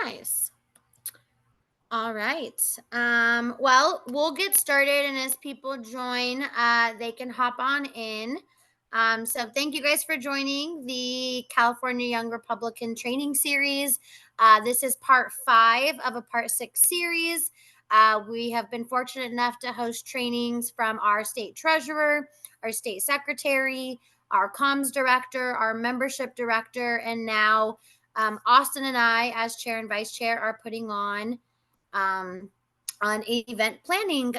Nice. All right. Well, we'll get started, and as people join, they can hop on in. So, thank you guys for joining the California Young Republican Training Series. This is part 5 of a part 6 series. We have been fortunate enough to host trainings from our state treasurer, our state secretary, our comms director, our membership director, and now Austin and I, as chair and vice chair, are putting um, on event planning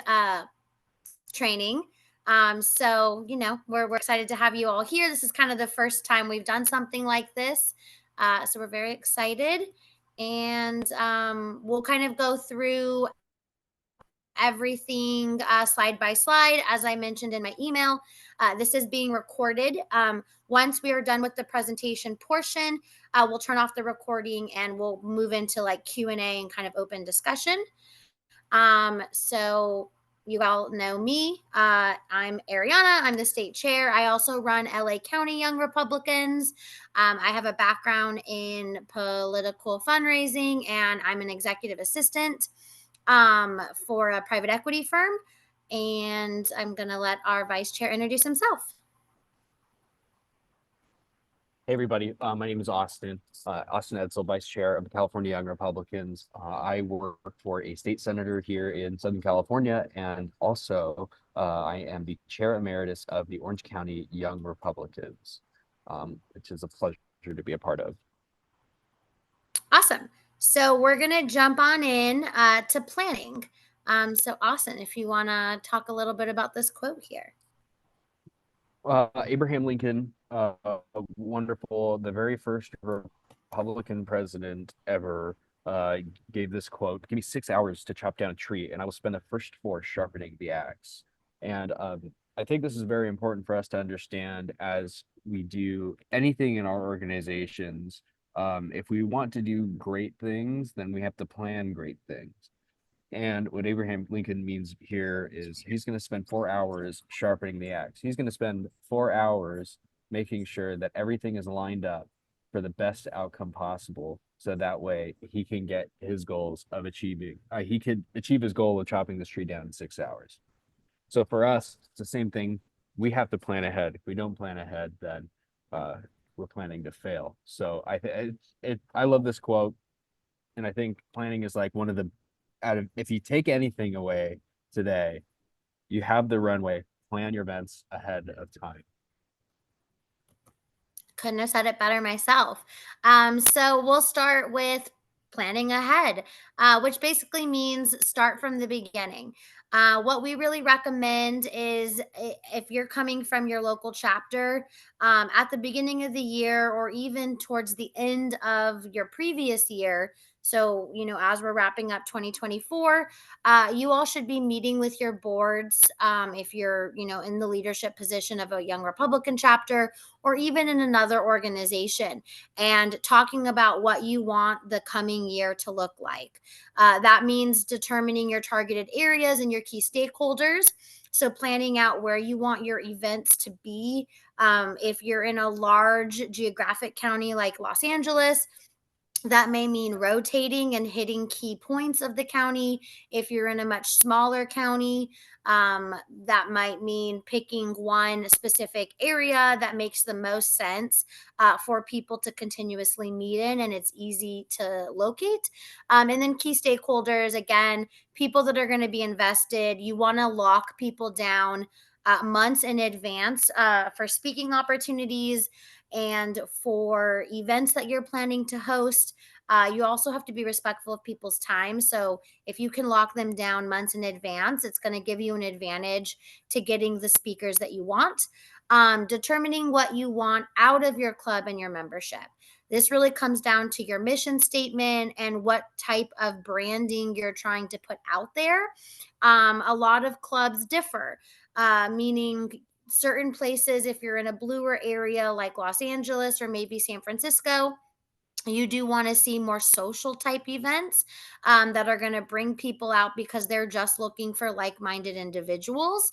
training. We're excited to have you all here. This is kind of the first time we've done something like this. So we're very excited. And we'll kind of go through everything slide by slide. As I mentioned in my email, this is being recorded. Once we are done with the presentation portion, we'll turn off the recording and we'll move into like Q&A and kind of open discussion. So you all know me. I'm Ariana. I'm the state chair. I also run LA County Young Republicans. I have a background in political fundraising, and I'm an executive assistant for a private equity firm. And I'm going to let our vice chair introduce himself. Hey, everybody. My name is Austin Edsel, Vice Chair of the California Young Republicans. I work for a state senator here in Southern California, and also I am the Chair Emeritus of the Orange County Young Republicans, which is a pleasure to be a part of. Awesome. So we're going to jump on in to planning. So Austin, if you want to talk a little bit about this quote here. Abraham Lincoln, wonderful, the very first Republican president ever, gave this quote: "Give me 6 hours to chop down a tree, and I will spend the first 4 sharpening the axe." And I think this is very important for us to understand as we do anything in our organizations. If we want to do great things, then we have to plan great things. And what Abraham Lincoln means here is he's going to spend 4 hours sharpening the axe. He's going to spend 4 hours making sure that everything is lined up for the best outcome possible. So that way he can get his goals of he could achieve his goal of chopping this tree down in 6 hours. So for us, it's the same thing. We have to plan ahead. If we don't plan ahead, then we're planning to fail. So I love this quote. And I think planning is like one of the if you take anything away today, you have the runway. Plan your events ahead of time. Couldn't have said it better myself. So we'll start with planning ahead, which basically means start from the beginning. What we really recommend is if you're coming from your local chapter at the beginning of the year or even towards the end of your previous year. So, as we're wrapping up 2024, you all should be meeting with your boards if you're, in the leadership position of a Young Republican chapter or even in another organization, and talking about what you want the coming year to look like. That means determining your targeted areas and your key stakeholders. So, planning out where you want your events to be. If you're in a large geographic county like Los Angeles, that may mean rotating and hitting key points of the county. If you're in a much smaller county, that might mean picking one specific area that makes the most sense for people to continuously meet in and it's easy to locate. And then key stakeholders, again, people that are going to be invested, you want to lock people down months in advance for speaking opportunities and for events that you're planning to host. You also have to be respectful of people's time. So if you can lock them down months in advance, it's going to give you an advantage to getting the speakers that you want. Determining what you want out of your club and your membership. This really comes down to your mission statement and what type of branding you're trying to put out there. A lot of clubs differ, meaning certain places, if you're in a bluer area like Los Angeles or maybe San Francisco, you do want to see more social type events that are going to bring people out because they're just looking for like-minded individuals.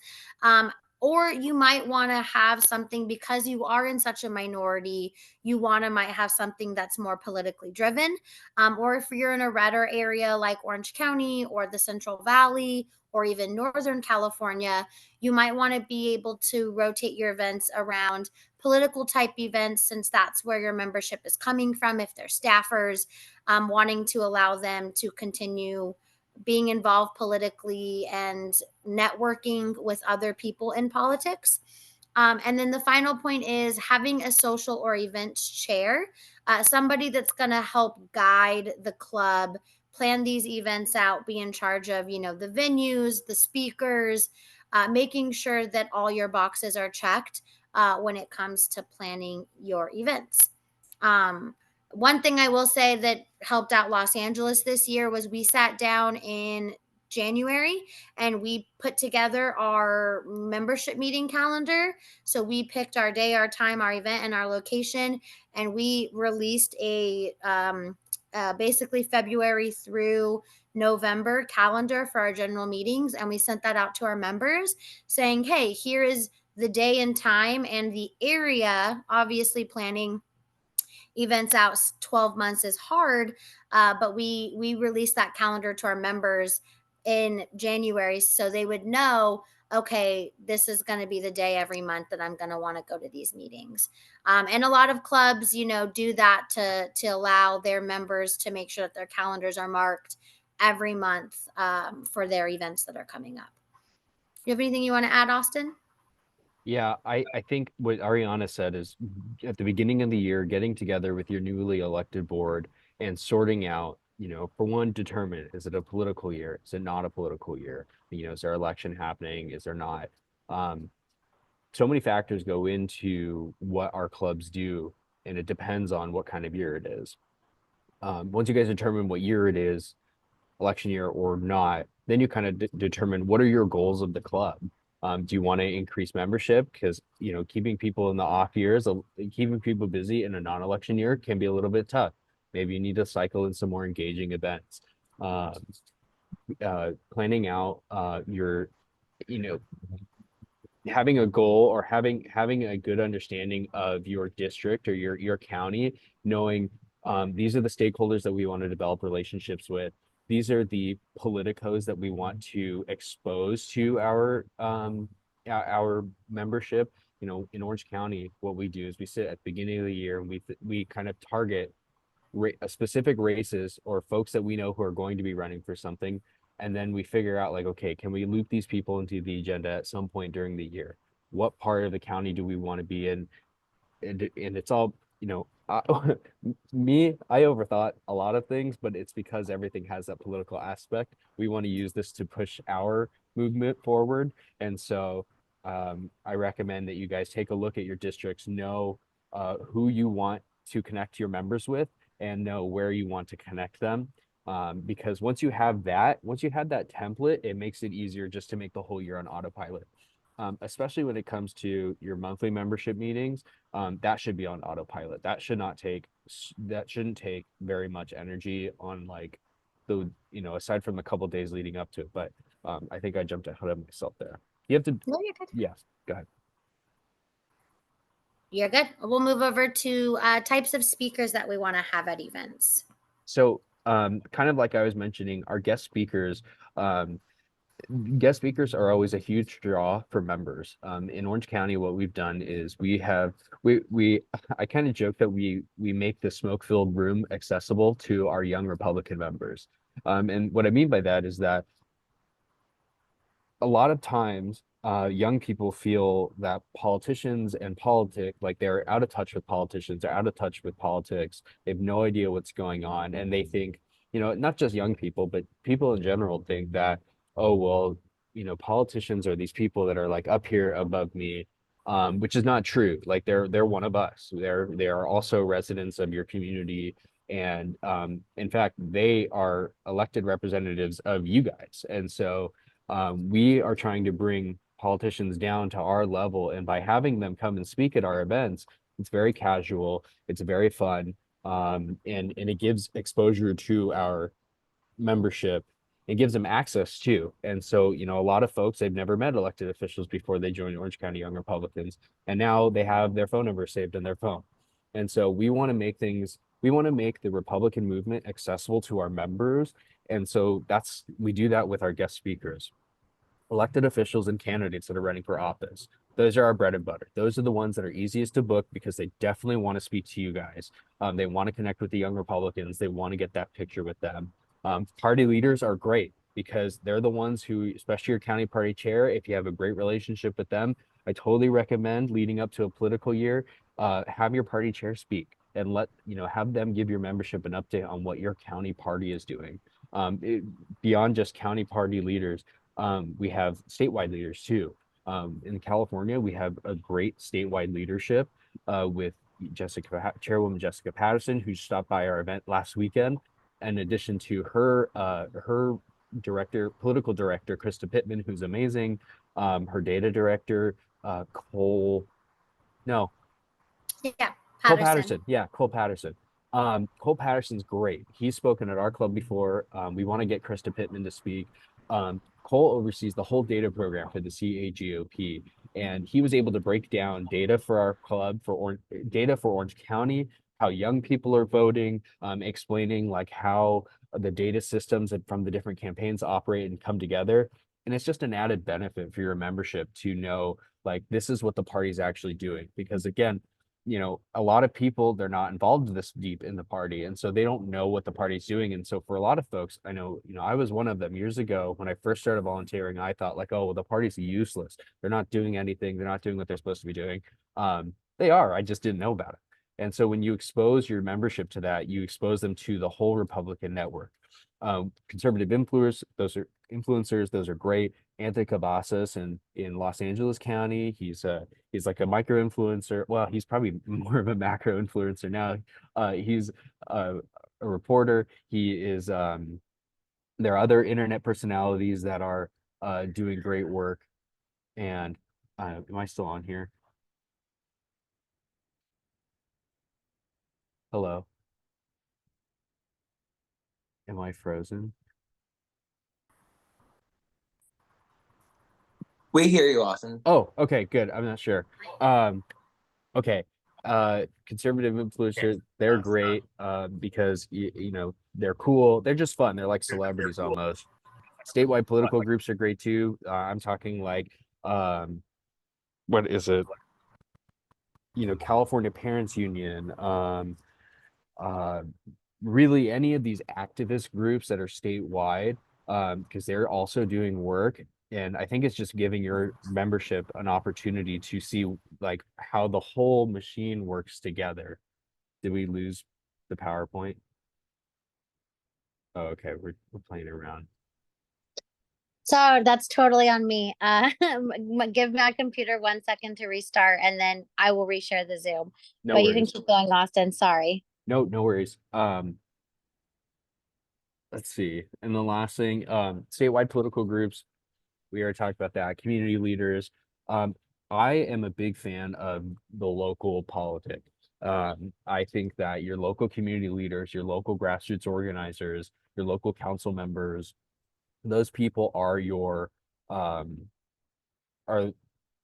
Or you might want to have something, because you are in such a minority, you want to might have something that's more politically driven. Or if you're in a redder area like Orange County or the Central Valley or even Northern California, you might want to be able to rotate your events around political type events, since that's where your membership is coming from. If they're staffers, wanting to allow them to continue being involved politically and networking with other people in politics. And then the final point is having a social or events chair, somebody that's going to help guide the club, plan these events out, be in charge of, the venues, the speakers, making sure that all your boxes are checked when it comes to planning your events. Um, One thing I will say that helped out Los Angeles this year was we sat down in January and we put together our membership meeting calendar. So we picked our day, our time, our event, and our location, and we released a basically February through November calendar for our general meetings. And we sent that out to our members saying, hey, here is the day and time and the area. Obviously, planning events out 12 months is hard, but we released that calendar to our members in January so they would know, okay, this is going to be the day every month that I'm going to want to go to these meetings. And a lot of clubs, do that to allow their members to make sure that their calendars are marked every month for their events that are coming up. You have anything you want to add, Austin? Yeah, I think what Ariana said is at the beginning of the year, getting together with your newly elected board and sorting out, for one, determine, is it a political year? Is it not a political year? Is there election happening? Is there not? Um, so many factors go into what our clubs do, and it depends on what kind of year it is. Once you guys determine what year it is, election year or not, then you kind of determine what are your goals of the club. Do you want to increase membership? Because keeping people in the off years, keeping people busy in a non-election year can be a little bit tough. Maybe you need to cycle in some more engaging events. Planning out your, you know, having a goal or having a good understanding of your district or your county, knowing these are the stakeholders that we want to develop relationships with. These are the politicos that we want to expose to our membership. In Orange County, what we do is we sit at the beginning of the year and we kind of target specific races or folks that we know who are going to be running for something, and then we figure out like, okay, can we loop these people into the agenda at some point during the year? What part of the county do we want to be in? And it's all, I, I overthought a lot of things, but it's because everything has that political aspect. We want to use this to push our movement forward. And so I recommend that you guys take a look at your districts, know who you want to connect your members with, and know where you want to connect them. Because once you had that template, it makes it easier just to make the whole year on autopilot. Especially when it comes to your monthly membership meetings, that should be on autopilot. That shouldn't take very much energy on like aside from the couple days leading up to it. But I think I jumped ahead of myself there. You have to, No, you're good. yeah, go ahead. You're good. We'll move over to types of speakers that we want to have at events. So kind of like I was mentioning, our guest speakers are always a huge draw for members. In Orange County, what we've done is I kind of joke that we make the smoke-filled room accessible to our young Republican members. And what I mean by that is that a lot of times young people feel that politicians and politics, like they're out of touch with politicians, they're out of touch with politics, they have no idea what's going on, and they think, not just young people, but people in general think that, oh, well, politicians are these people that are like up here above me, which is not true. Like they're one of us. They are also residents of your community. And in fact, they are elected representatives of you guys. And so we are trying to bring politicians down to our level, and by having them come and speak at our events, it's very casual, it's very fun, and it gives exposure to our membership It gives them access too. And so, a lot of folks, they've never met elected officials before they joined Orange County Young Republicans, and now they have their phone number saved in their phone. And so we want to make the Republican movement accessible to our members. And so we do that with our guest speakers, elected officials and candidates that are running for office. Those are our bread and butter. Those are the ones that are easiest to book because they definitely want to speak to you guys. They want to connect with the young Republicans. They want to get that picture with them. Party leaders are great because they're the ones who, especially your county party chair, if you have a great relationship with them, I totally recommend leading up to a political year, have your party chair speak and have them give your membership an update on what your county party is doing. Beyond just county party leaders, we have statewide leaders too. In California, we have a great statewide leadership with Chairwoman Jessica Patterson, who stopped by our event last weekend. In addition to her political director, Krista Pittman, who's amazing. Her data director, Cole, no, Yeah, Cole Patterson. Patterson. Yeah, Cole Patterson. Cole Patterson's great. He's spoken at our club before. We want to get Krista Pittman to speak. Cole oversees the whole data program for the CAGOP, and he was able to break down data for our club data for Orange County, how young people are voting, explaining like how the data systems from the different campaigns operate and come together. And it's just an added benefit for your membership to know like this is what the party's actually doing. Because again, a lot of people, they're not involved this deep in the party. And so they don't know what the party's doing. And so for a lot of folks, I know, I was one of them years ago when I first started volunteering. I thought like, oh, well, the party's useless. They're not doing anything. They're not doing what they're supposed to be doing. They are. I just didn't know about it. And so when you expose your membership to that, you expose them to the whole Republican network. Conservative influencers, those are great. Anthony Cavazos in Los Angeles County, he's like a micro influencer. Well, he's probably more of a macro influencer now. He's a reporter. There are other internet personalities that are doing great work. And am I still on here? Hello? Am I frozen? We hear you, Austin. Oh, okay, good. I'm not sure. Okay. Conservative influencers, they're great because they're cool. They're just fun. They're like celebrities almost. Statewide political groups are great too. I'm talking like what is it? California Parents Union, really any of these activist groups that are statewide, because they're also doing work. And I think it's just giving your membership an opportunity to see like how the whole machine works together. Did we lose the PowerPoint? Oh, okay, we're playing around. So that's totally on me. Give my computer 1 second to restart and then I will reshare the Zoom. No But worries. you can keep going, Austin. Sorry. No worries. Let's see. And the last thing, statewide political groups, we already talked about that. Community leaders. I am a big fan of the local politics. I think that your local community leaders, your local grassroots organizers, your local council members, those people are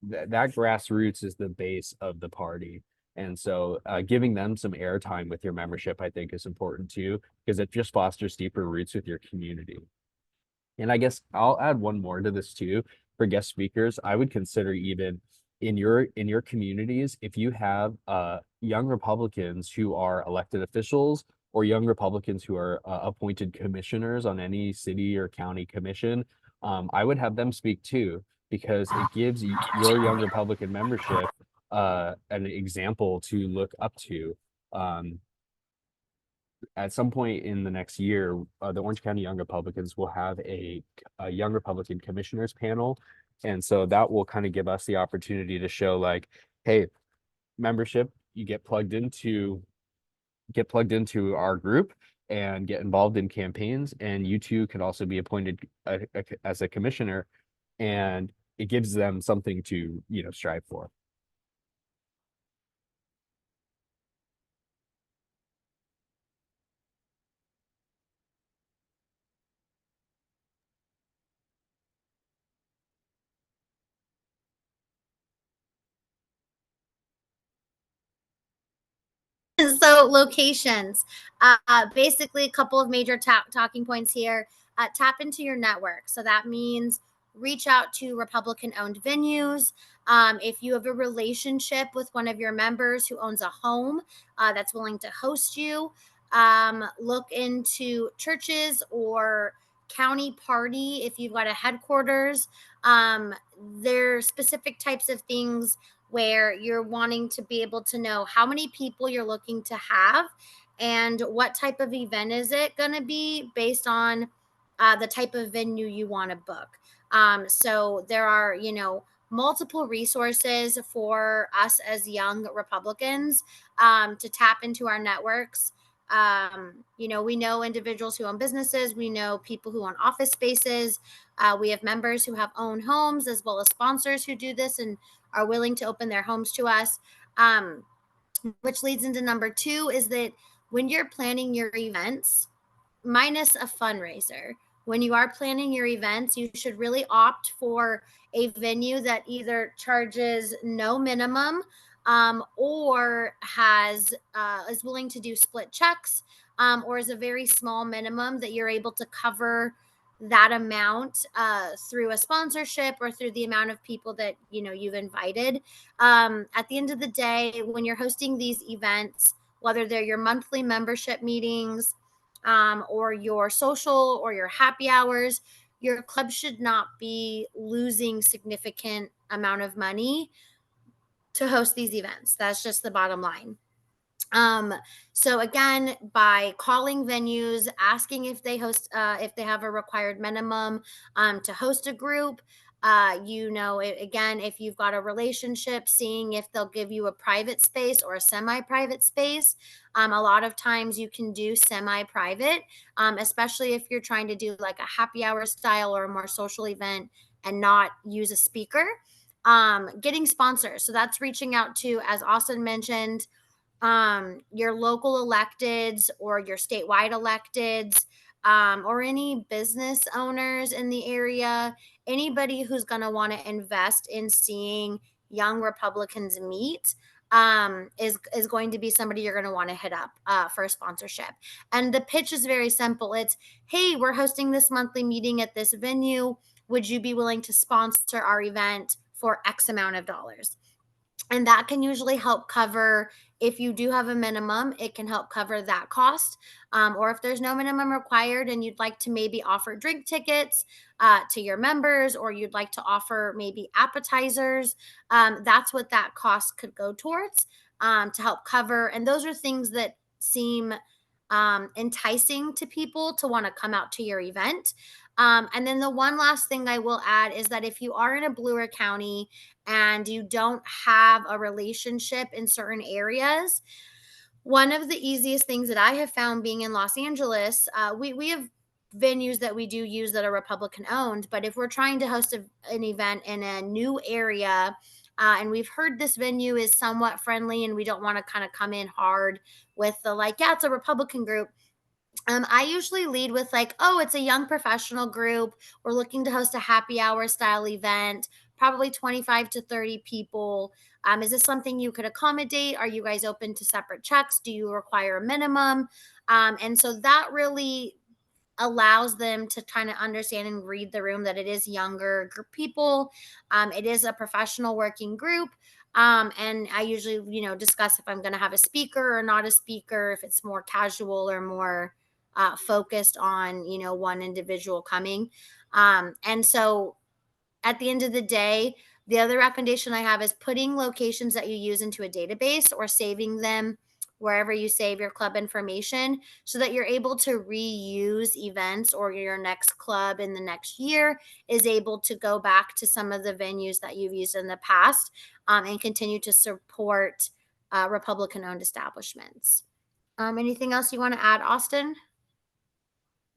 that grassroots is the base of the party. And so giving them some airtime with your membership, I think is important too, because it just fosters deeper roots with your community. And I guess I'll add one more to this too. For guest speakers, I would consider even in your communities, if you have young Republicans who are elected officials or young Republicans who are appointed commissioners on any city or county commission, I would have them speak too, because it gives your young Republican membership an example to look up to. At some point in the next year, the Orange County Young Republicans will have a Young Republican Commissioners panel. And so that will kind of give us the opportunity to show like, hey, membership, you get plugged into our group and get involved in campaigns. And you too can also be appointed as a commissioner, and it gives them something to, strive for. So locations, basically a couple of major talking points here. Tap into your network. So that means reach out to Republican owned venues. If you have a relationship with one of your members who owns a home that's willing to host you, look into churches or county party if you've got a headquarters. There are specific types of things where you're wanting to be able to know how many people you're looking to have and what type of event is it going to be based on the type of venue you want to book. So there are, multiple resources for us as young Republicans to tap into our networks. We know individuals who own businesses, we know people who own office spaces, we have members who have own homes as well as sponsors who do this and are willing to open their homes to us. Which leads into number 2 is that when you're planning your events, minus a fundraiser, when you are planning your events, you should really opt for a venue that either charges no minimum or has is willing to do split checks or is a very small minimum that you're able to cover that amount through a sponsorship or through the amount of people that you've invited. At the end of the day, when you're hosting these events, whether they're your monthly membership meetings or your social or your happy hours, your club should not be losing significant amount of money to host these events. That's just the bottom line. So again, by calling venues, asking if they host, if they have a required minimum to host a group, again, if you've got a relationship, seeing if they'll give you a private space or a semi-private space. A lot of times you can do semi-private, especially if you're trying to do like a happy hour style or a more social event and not use a speaker. Getting sponsors. So that's reaching out to, as Austin mentioned, your local electeds or your statewide electeds, or any business owners in the area, anybody who's going to want to invest in seeing young Republicans meet is going to be somebody you're going to want to hit up for a sponsorship. And the pitch is very simple. It's, hey, we're hosting this monthly meeting at this venue. Would you be willing to sponsor our event for X amount of dollars? And that can usually help cover, if you do have a minimum, it can help cover that cost. Or if there's no minimum required and you'd like to maybe offer drink tickets to your members, or you'd like to offer maybe appetizers, that's what that cost could go towards to help cover. And those are things that seem enticing to people to want to come out to your event. And then the one last thing I will add is that if you are in a bluer county and you don't have a relationship in certain areas, one of the easiest things that I have found being in Los Angeles, we have venues that we do use that are Republican owned, but if we're trying to host an event in a new area, and we've heard this venue is somewhat friendly and we don't want to kind of come in hard with the like, yeah, it's a Republican group. I usually lead with like, oh, it's a young professional group. We're looking to host a happy hour style event, probably 25 to 30 people. Is this something you could accommodate? Are you guys open to separate checks? Do you require a minimum? And so that really allows them to kind of understand and read the room that it is younger group people. It is a professional working group. And I usually, discuss if I'm going to have a speaker or not a speaker, if it's more casual or more focused on, one individual coming. And so at the end of the day, the other recommendation I have is putting locations that you use into a database or saving them wherever you save your club information so that you're able to reuse events, or your next club in the next year is able to go back to some of the venues that you've used in the past and continue to support Republican owned establishments. Anything else you want to add, Austin?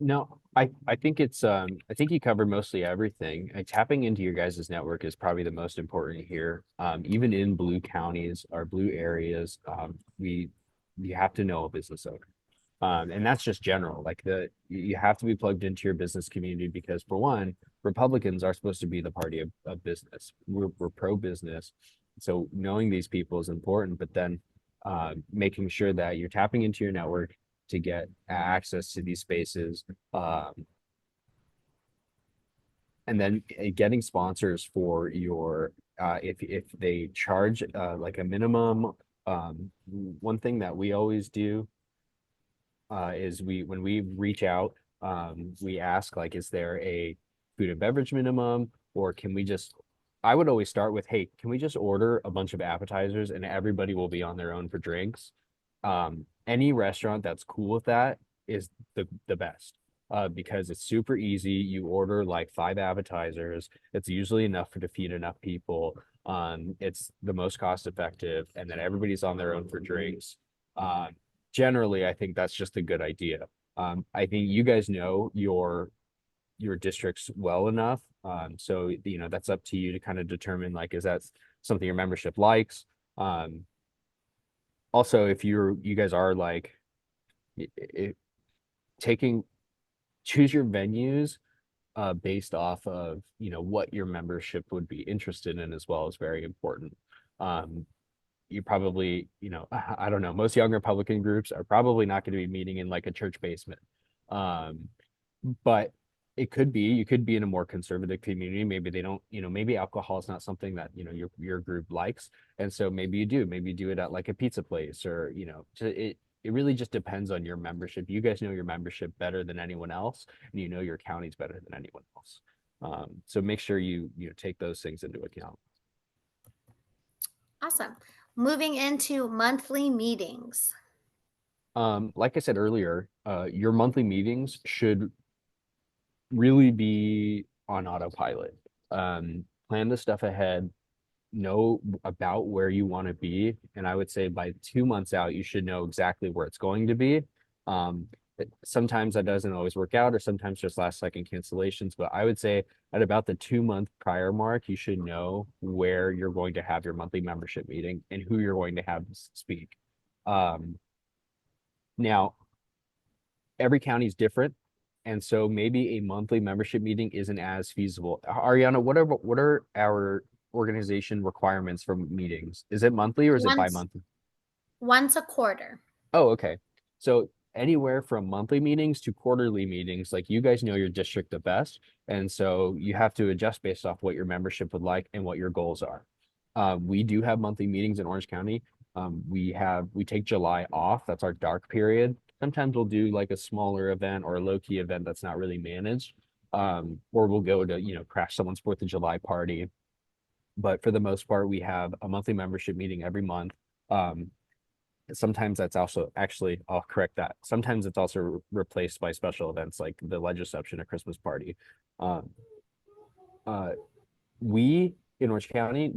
No, I think it's I think you covered mostly everything. Tapping into your guys' network is probably the most important here. Even in blue counties or blue areas, you have to know a business owner. And that's just general. Like you have to be plugged into your business community because, for one, Republicans are supposed to be the party of business. We're pro business, so knowing these people is important. But then making sure that you're tapping into your network to get access to these spaces. And then getting sponsors for your, if they charge like a minimum, one thing that we always do is when we reach out, we ask like, is there a food and beverage minimum, or can we just, I would always start with, hey, can we just order a bunch of appetizers and everybody will be on their own for drinks? Any restaurant that's cool with that is the best. Because it's super easy. You order like 5 appetizers. It's usually enough to feed enough people. It's the most cost effective, and then everybody's on their own for drinks. Generally, I think that's just a good idea. I think you guys know your districts well enough. So that's up to you to kind of determine, like, is that something your membership likes? Also, if you guys are like choose your venues based off of what your membership would be interested in as well, is very important. You probably, I don't know, most young Republican groups are probably not going to be meeting in like a church basement. But it could be, you could be in a more conservative community. Maybe they don't, maybe alcohol is not something that, your group likes. And so maybe you do it at like a pizza place, or, it really just depends on your membership. You guys know your membership better than anyone else, and your counties better than anyone else. So make sure you take those things into account. Awesome. Moving into monthly meetings. Like I said earlier, your monthly meetings should really be on autopilot. Plan the stuff ahead, know about where you want to be, and I would say by 2 months out, you should know exactly where it's going to be. Sometimes that doesn't always work out, or sometimes just last second cancellations, but I would say at about the 2-month prior mark, you should know where you're going to have your monthly membership meeting and who you're going to have speak. Now, every county is different, and so maybe a monthly membership meeting isn't as feasible. Ariana, what are our organization requirements for meetings? Is it monthly or is it bi-monthly? Once a quarter. Oh, okay. So anywhere from monthly meetings to quarterly meetings, like, you guys know your district the best, and so you have to adjust based off what your membership would like and what your goals are. We do have monthly meetings in Orange County. We take July off. That's our dark period. Sometimes we'll do like a smaller event or a low-key event that's not really managed. Or we'll go to, crash someone's 4th of July party. But for the most part, we have a monthly membership meeting every month. Sometimes that's also, actually, I'll correct that. Sometimes it's also replaced by special events like the legislation, a Christmas party. We in Orange County,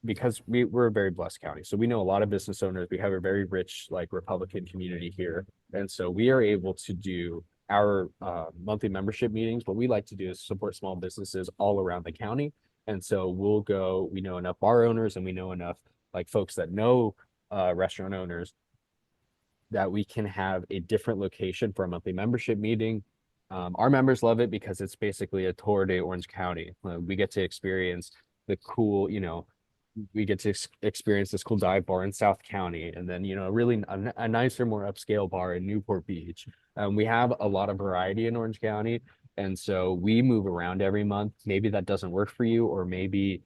because we're a very blessed county, so we know a lot of business owners. We have a very rich like Republican community here, and so we are able to do our monthly membership meetings. What we like to do is support small businesses all around the county, and so we know enough bar owners, and we know enough like folks that know restaurant owners, that we can have a different location for a monthly membership meeting. Our members love it because it's basically a tour de Orange County. We get to experience the cool, we get to experience this cool dive bar in South County, and then really a nicer, more upscale bar in Newport Beach. We have a lot of variety in Orange County, and so we move around every month. Maybe that doesn't work for you, or maybe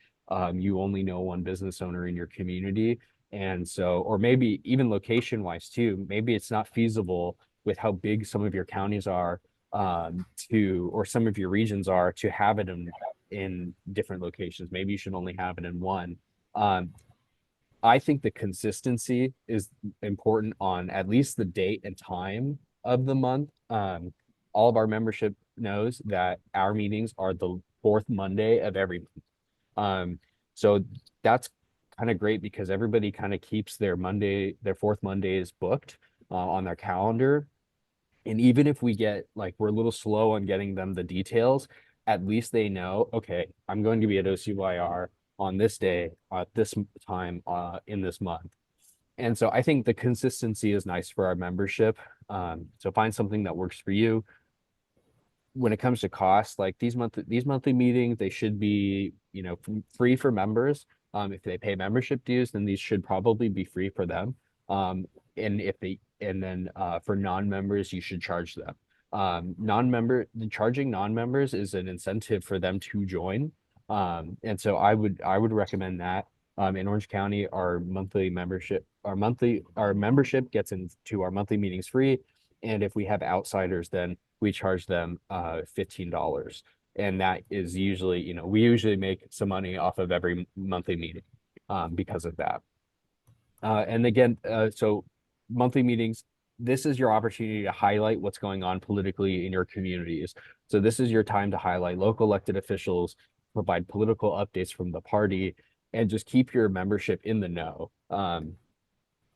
you only know one business owner in your community, and so, or maybe even location wise too, maybe it's not feasible with how big some of your counties are, or some of your regions are, to have it in different locations. Maybe you should only have it in one. I think the consistency is important on at least the date and time of the month. All of our membership knows that our meetings are the 4th Monday of every month. So that's kind of great because everybody kind of keeps their 4th Mondays booked on their calendar. And even if we're a little slow on getting them the details, at least they know, okay, I'm going to be at OCYR on this day, at this time, in this month. And so I think the consistency is nice for our membership. So find something that works for you. When it comes to cost, like these monthly meetings, they should be, free for members. If they pay membership dues, then these should probably be free for them. And then for non-members, you should charge them. Charging non-members is an incentive for them to join. And so I would recommend that. In Orange County, our membership gets into our monthly meetings free. And if we have outsiders, then we charge them $15. And that is usually, we usually make some money off of every monthly meeting because of that. And again, so monthly meetings, this is your opportunity to highlight what's going on politically in your communities. So this is your time to highlight local elected officials, provide political updates from the party, and just keep your membership in the know.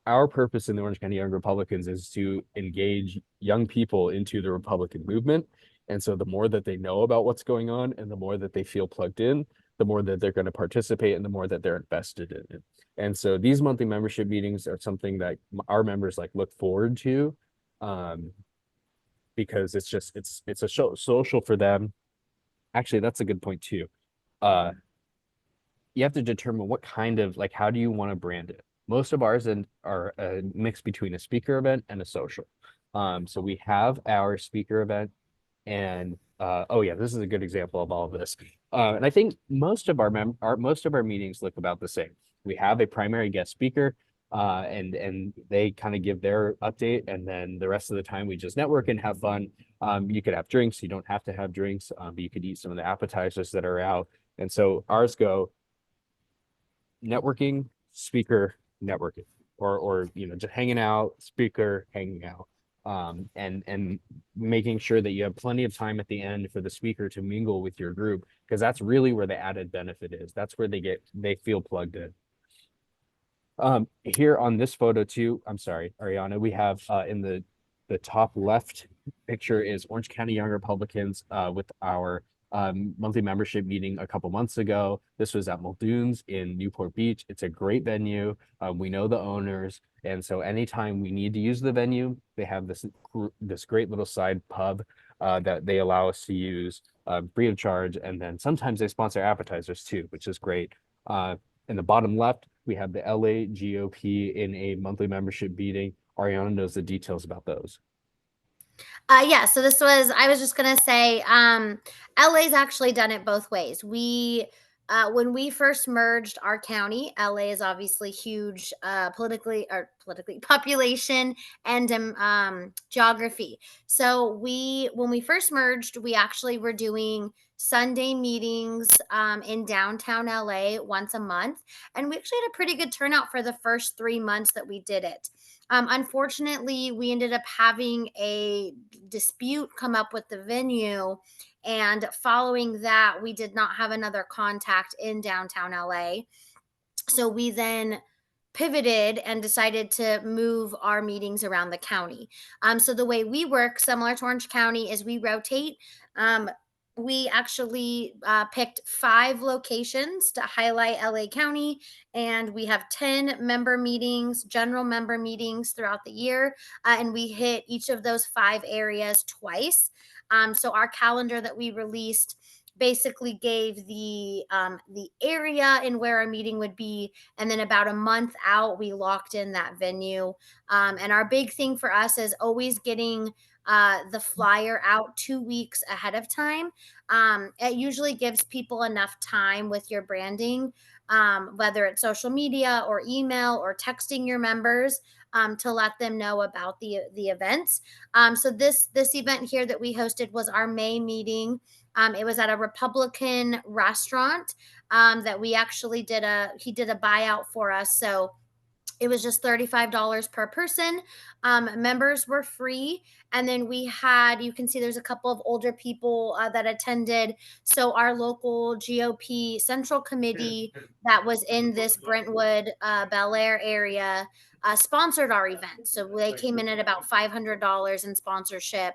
Our purpose in the Orange County Young Republicans is to engage young people into the Republican movement. And so the more that they know about what's going on and the more that they feel plugged in, the more that they're going to participate and the more that they're invested in it. And so these monthly membership meetings are something that our members look forward to, because it's a social for them. Actually, that's a good point too. You have to determine what kind of how do you want to brand it. Most of ours are a mix between a speaker event and a social. So we have our speaker event, and oh yeah, this is a good example of all of this. And I think most of our meetings look about the same. We have a primary guest speaker, and they kind of give their update, and then the rest of the time we just network and have fun. You could have drinks, you don't have to have drinks, but you could eat some of the appetizers that are out. And so ours go networking, speaker, networking, or just hanging out, speaker, hanging out. And making sure that you have plenty of time at the end for the speaker to mingle with your group, because that's really where the added benefit is. That's where they feel plugged in. Here on this photo too, I'm sorry, Ariana, we have in the top left picture is Orange County Young Republicans with our monthly membership meeting a couple months ago. This was at Muldoon's in Newport Beach. It's a great venue. We know the owners, and so anytime we need to use the venue, they have this great little side pub that they allow us to use free of charge, and then sometimes they sponsor appetizers too, which is great. In the bottom left, we have the LA GOP in a monthly membership meeting. Ariana knows the details about those. Yeah, so I was just gonna say, LA's actually done it both ways. When we first merged our county, LA is obviously huge, politically population and geography. So when we first merged, we actually were doing Sunday meetings in downtown LA once a month, and we actually had a pretty good turnout for the first 3 months that we did it. Unfortunately, we ended up having a dispute come up with the venue. And following that, we did not have another contact in downtown LA. So we then pivoted and decided to move our meetings around the county. So the way we work, similar to Orange County, is we rotate. We actually picked 5 locations to highlight LA County, and we have 10 member meetings, general member meetings throughout the year, and we hit each of those 5 areas twice. So our calendar that we released basically gave the area and where our meeting would be, and then about a month out we locked in that venue. And our big thing for us is always getting the flyer out 2 weeks ahead of time. It usually gives people enough time with your branding, whether it's social media or email or texting your members, to let them know about the events. So this event here that we hosted was our May meeting. It was at a Republican restaurant that we actually he did a buyout for us. So it was just $35 per person. Members were free. And then you can see there's a couple of older people that attended. So our local GOP Central Committee that was in this Brentwood, Bel Air area sponsored our event. So they came in at about $500 in sponsorship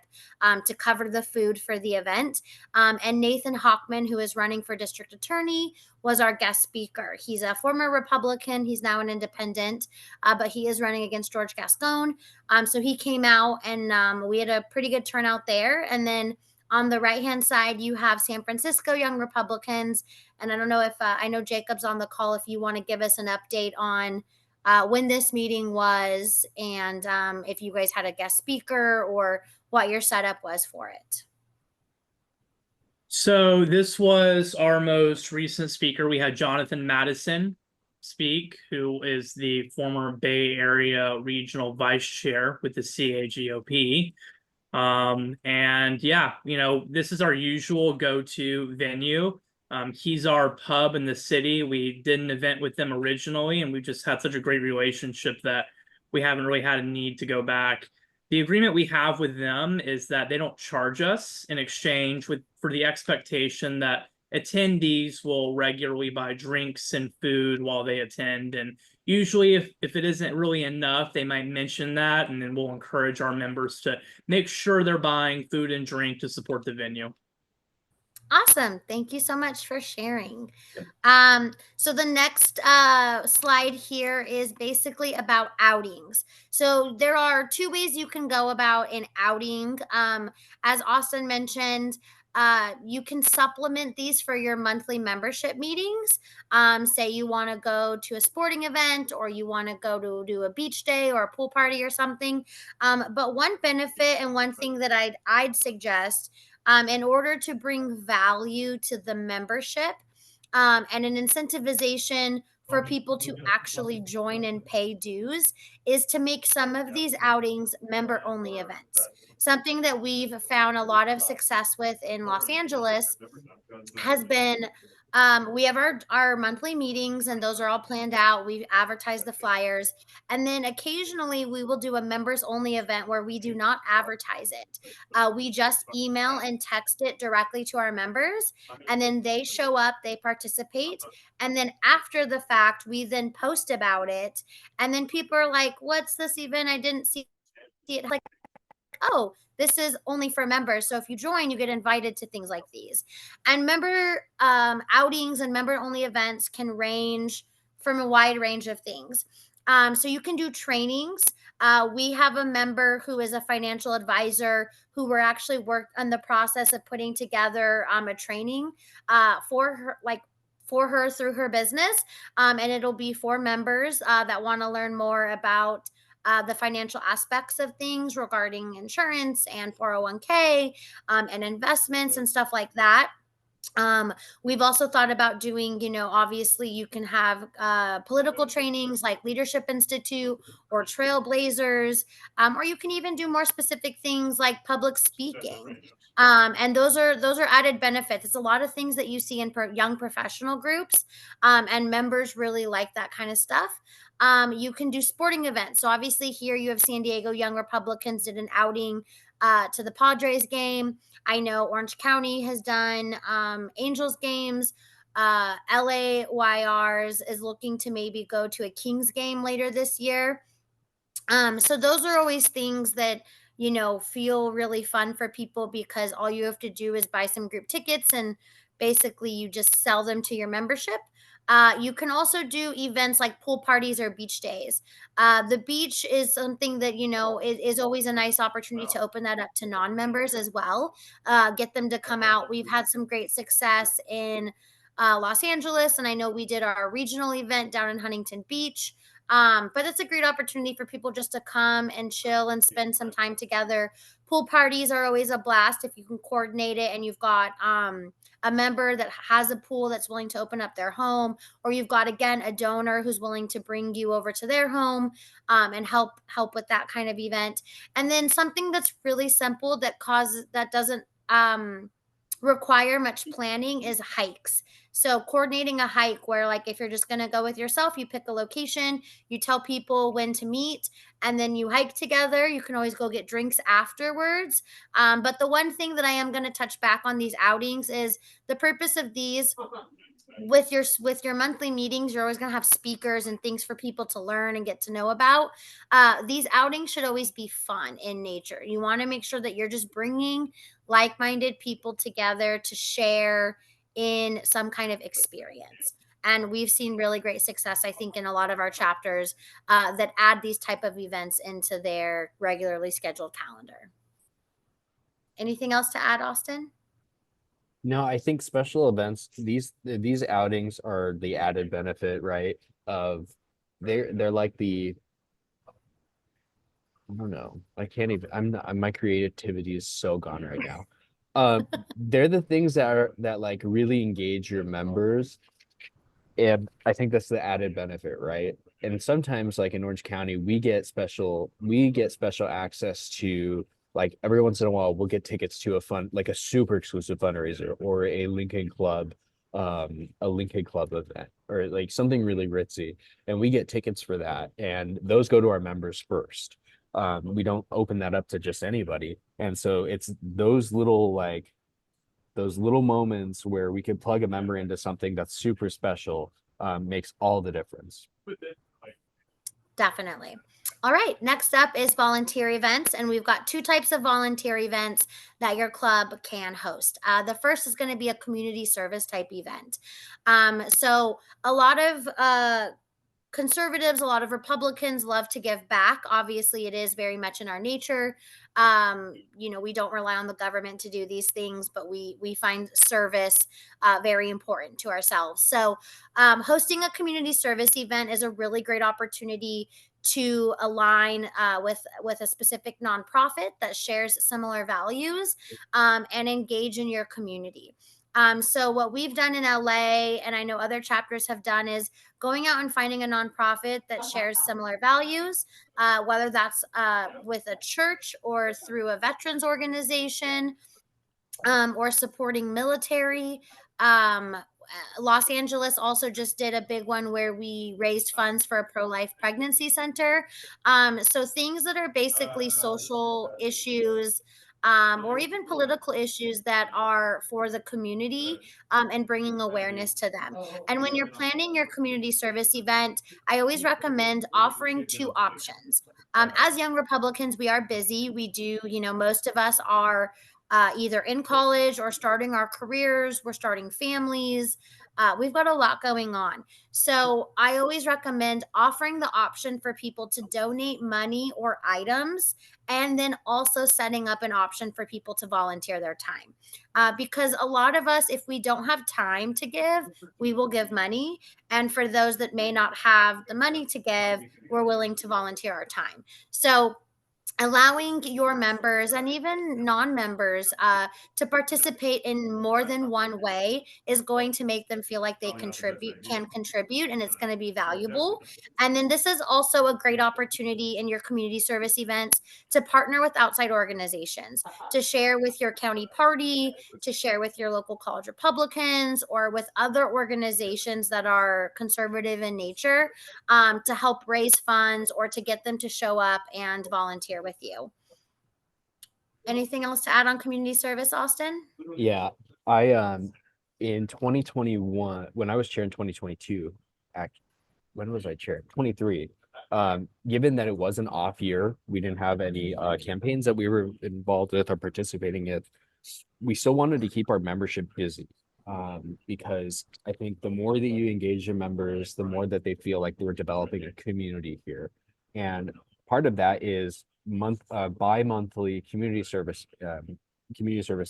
to cover the food for the event. And Nathan Hockman, who is running for district attorney, was our guest speaker. He's a former Republican. He's now an independent, but he is running against George Gascon. So he came out, and we had a pretty good turnout there. And then on the right-hand side, you have San Francisco Young Republicans. And I don't know if I know Jacob's on the call, if you want to give us an update on when this meeting was, and if you guys had a guest speaker or what your setup was for it. So this was our most recent speaker. We had Jonathan Madison speak, who is the former Bay Area Regional Vice Chair with the CAGOP. And yeah, this is our usual go-to venue. He's our pub in the city. We did an event with them originally, and we just had such a great relationship that we haven't really had a need to go back. The agreement we have with them is that they don't charge us in exchange for the expectation that attendees will regularly buy drinks and food while they attend. And usually if it isn't really enough, they might mention that, and then we'll encourage our members to make sure they're buying food and drink to support the venue. Awesome. Thank you so much for sharing. So the next slide here is basically about outings. So there are two ways you can go about an outing. As Austin mentioned, you can supplement these for your monthly membership meetings. Say you want to go to a sporting event, or you want to go to do a beach day or a pool party or something. But one benefit and one thing that I'd suggest, in order to bring value to the membership, and an incentivization for people to actually join and pay dues, is to make some of these outings member only events. Something that we've found a lot of success with in Los Angeles has been, we have our monthly meetings, and those are all planned out. We've advertised the flyers, and then occasionally we will do a members only event where we do not advertise it. We just email and text it directly to our members, and then they show up, they participate, and then after the fact we then post about it, and then people are like, what's this event? I didn't see it. Like, oh, this is only for members. So if you join, you get invited to things like these. And member outings and member only events can range from a wide range of things. So you can do trainings. We have a member who is a financial advisor who we're actually worked on the process of putting together a training for her through her business. And it'll be for members that want to learn more about the financial aspects of things regarding insurance and 401k, and investments and stuff like that. We've also thought about doing, obviously you can have political trainings like Leadership Institute or Trailblazers, or you can even do more specific things like public speaking. And those are added benefits. It's a lot of things that you see in young professional groups, and members really like that kind of stuff. You can do sporting events. So obviously here you have San Diego Young Republicans did an outing to the Padres game. I know Orange County has done Angels games. LA YRs is looking to maybe go to a Kings game later this year. So those are always things that, feel really fun for people, because all you have to do is buy some group tickets, and basically you just sell them to your membership. You can also do events like pool parties or beach days. The beach is something that, is always a nice opportunity to open that up to non-members as well. Get them to come out. We've had some great success in Los Angeles, and I know we did our regional event down in Huntington Beach. But it's a great opportunity for people just to come and chill and spend some time together. Pool parties are always a blast if you can coordinate it, and you've got a member that has a pool that's willing to open up their home, or you've got, again, a donor who's willing to bring you over to their home and help with that kind of event. And then something that's really simple that doesn't require much planning is hikes. So coordinating a hike where, like, if you're just going to go with yourself, you pick a location, you tell people when to meet, and then you hike together. You can always go get drinks afterwards. But the one thing that I am going to touch back on these outings is the purpose of these. With your monthly meetings, you're always going to have speakers and things for people to learn and get to know about. These outings should always be fun in nature. You want to make sure that you're just bringing like-minded people together to share in some kind of experience. And we've seen really great success, I think, in a lot of our chapters that add these type of events into their regularly scheduled calendar. Anything else to add, Austin? No, I think special events, these outings are the added benefit, right? Of they're like the, I don't know. I can't even. I'm not. My creativity is so gone right now. They're the things that like really engage your members, and I think that's the added benefit, right? And sometimes, like in Orange County, we get special access to, like, every once in a while we'll get tickets to a fun, like a super exclusive fundraiser or a Lincoln Club event or like something really ritzy, and we get tickets for that, and those go to our members first. We don't open that up to just anybody, and so it's those little moments where we can plug a member into something that's super special, makes all the difference. Definitely. All right, next up is volunteer events, and we've got two types of volunteer events that your club can host. The first is going to be a community service type event. So a lot of conservatives, a lot of Republicans love to give back. Obviously, it is very much in our nature. We don't rely on the government to do these things, but we find service very important to ourselves. So, hosting a community service event is a really great opportunity to align with a specific nonprofit that shares similar values, and engage in your community. So what we've done in LA, and I know other chapters have done, is going out and finding a nonprofit that shares similar values, whether that's with a church or through a veterans organization, or supporting military. Los Angeles also just did a big one where we raised funds for a pro-life pregnancy center. So things that are basically social issues, or even political issues that are for the community, and bringing awareness to them. And when you're planning your community service event, I always recommend offering two options. As young Republicans, we are busy. We do, most of us are either in college or starting our careers, we're starting families. We've got a lot going on. So I always recommend offering the option for people to donate money or items, and then also setting up an option for people to volunteer their time. Because a lot of us, if we don't have time to give, we will give money. And for those that may not have the money to give, we're willing to volunteer our time. So allowing your members and even non-members to participate in more than one way is going to make them feel like they can contribute, and it's going to be valuable. And then this is also a great opportunity in your community service events to partner with outside organizations, to share with your county party, to share with your local college Republicans, or with other organizations that are conservative in nature, to help raise funds or to get them to show up and volunteer with you. Anything else to add on community service, Austin? Yeah, I in 2021, when I was chair in 2022, when was I chair? 23. Given that it was an off year, we didn't have any campaigns that we were involved with or participating in. We still wanted to keep our membership busy, because I think the more that you engage your members, the more that they feel like we're developing a community here. And part of that is bi-monthly community service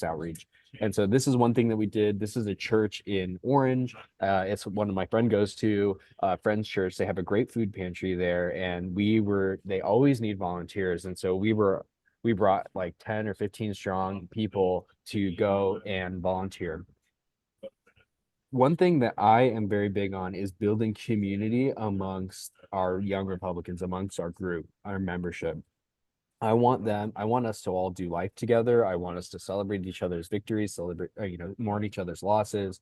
outreach. And so this is one thing that we did. This is a church in Orange. It's one of my friend goes to, Friend's Church. They have a great food pantry there, and they always need volunteers. And so we brought like 10 or 15 strong people to go and volunteer. One thing that I am very big on is building community amongst our young Republicans, amongst our group, our membership. I want us to all do life together. I want us to celebrate each other's victories, mourn each other's losses.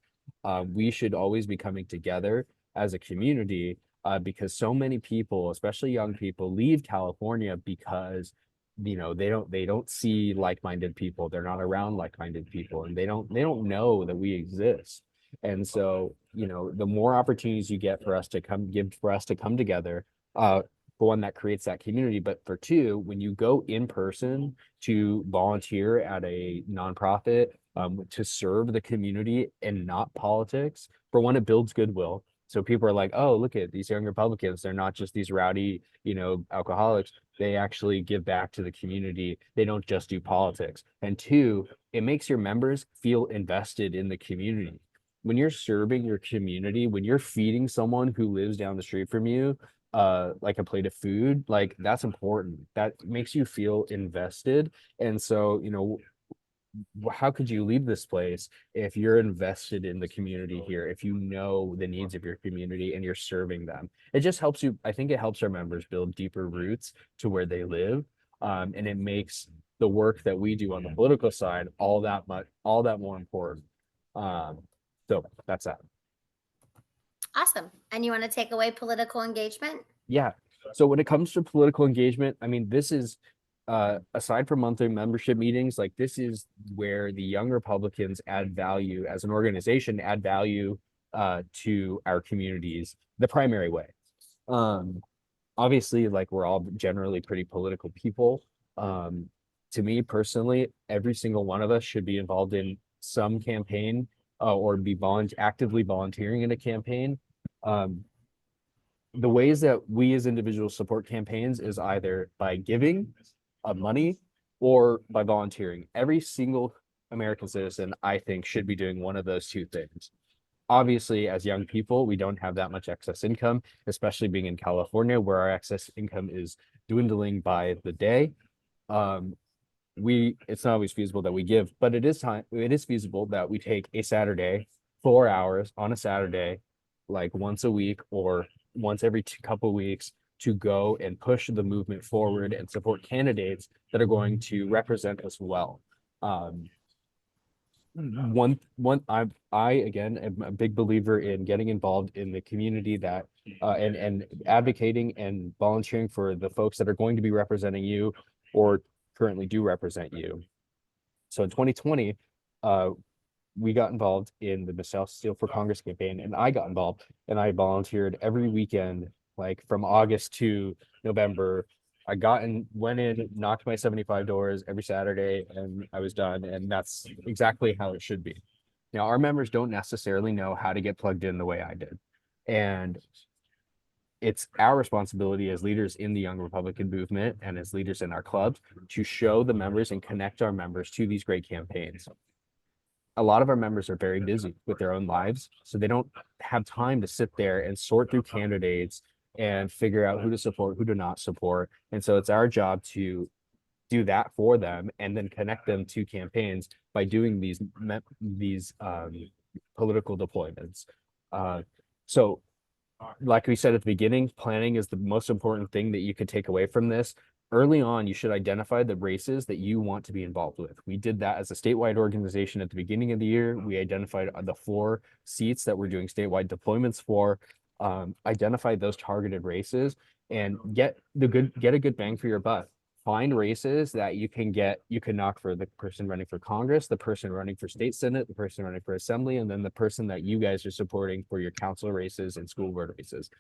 We should always be coming together as a community, because so many people, especially young people, leave California because they don't see like-minded people. They're not around like-minded people, and they don't know that we exist. And so, the more opportunities you get for us to come together, for one, that creates that community, but for two, when you go in person to volunteer at a nonprofit, to serve the community and not politics, for one, it builds goodwill. So people are like, oh, look at these young Republicans. They're not just these rowdy, alcoholics. They actually give back to the community. They don't just do politics. And two, it makes your members feel invested in the community. When you're serving your community, when you're feeding someone who lives down the street from you, like a plate of food, like that's important. That makes you feel invested. And so, how could you leave this place if you're invested in the community here, if you know the needs of your community and you're serving them? It just helps you. I think it helps our members build deeper roots to where they live. And it makes the work that we do on the political side all that more important. So that's that. Awesome. And you want to take away political engagement? Yeah. So when it comes to political engagement, I mean, this is aside from monthly membership meetings, like this is where the Young Republicans add value as an organization, add value to our communities the primary way. Obviously, like we're all generally pretty political people. To me personally, every single one of us should be involved in some campaign or be actively volunteering in a campaign. The ways that we as individuals support campaigns is either by giving money or by volunteering. Every single American citizen, I think, should be doing one of those two things. Obviously, as young people, we don't have that much excess income, especially being in California, where our excess income is dwindling by the day. It's not always feasible that we give, but it is feasible that we take a Saturday, 4 hours on a Saturday, like once a week or once every couple weeks, to go and push the movement forward and support candidates that are going to represent us well. I again am a big believer in getting involved in the community that and advocating and volunteering for the folks that are going to be representing you or currently do represent you. So in 2020, we got involved in the Michelle Steele for Congress campaign, and I got involved and I volunteered every weekend, like from August to November. I went in, knocked my 75 doors every Saturday, and I was done. And that's exactly how it should be. Now, our members don't necessarily know how to get plugged in the way I did. And it's our responsibility as leaders in the Young Republican movement and as leaders in our clubs to show the members and connect our members to these great campaigns. A lot of our members are very busy with their own lives, so they don't have time to sit there and sort through candidates and figure out who to support, who to not support. And so it's our job to do that for them and then connect them to campaigns by doing these political deployments. So like we said at the beginning, planning is the most important thing that you could take away from this. Early on, you should identify the races that you want to be involved with. We did that as a statewide organization at the beginning of the year. We identified the 4 seats that we're doing statewide deployments for, identified those targeted races, and get a good bang for your buck. Find races that you can knock for the person running for Congress, the person running for state senate, the person running for assembly, and then the person that you guys are supporting for your council races and school board races.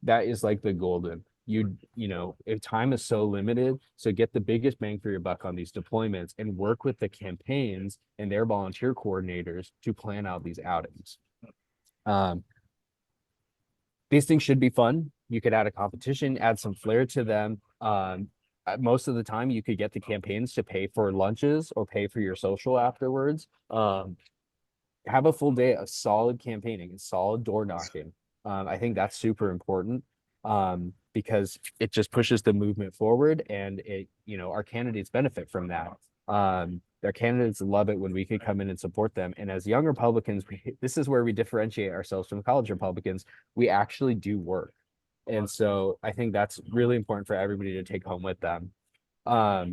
That is like the golden. If time is so limited, so get the biggest bang for your buck on these deployments and work with the campaigns and their volunteer coordinators to plan out these outings. These things should be fun. You could add a competition, add some flair to them. Most of the time you could get the campaigns to pay for lunches or pay for your social afterwards. Have a full day of solid campaigning and solid door knocking. I think that's super important. Because it just pushes the movement forward, and our candidates benefit from that. Their candidates love it when we can come in and support them. And as young Republicans, this is where we differentiate ourselves from college Republicans. We actually do work. And so I think that's really important for everybody to take home with them. At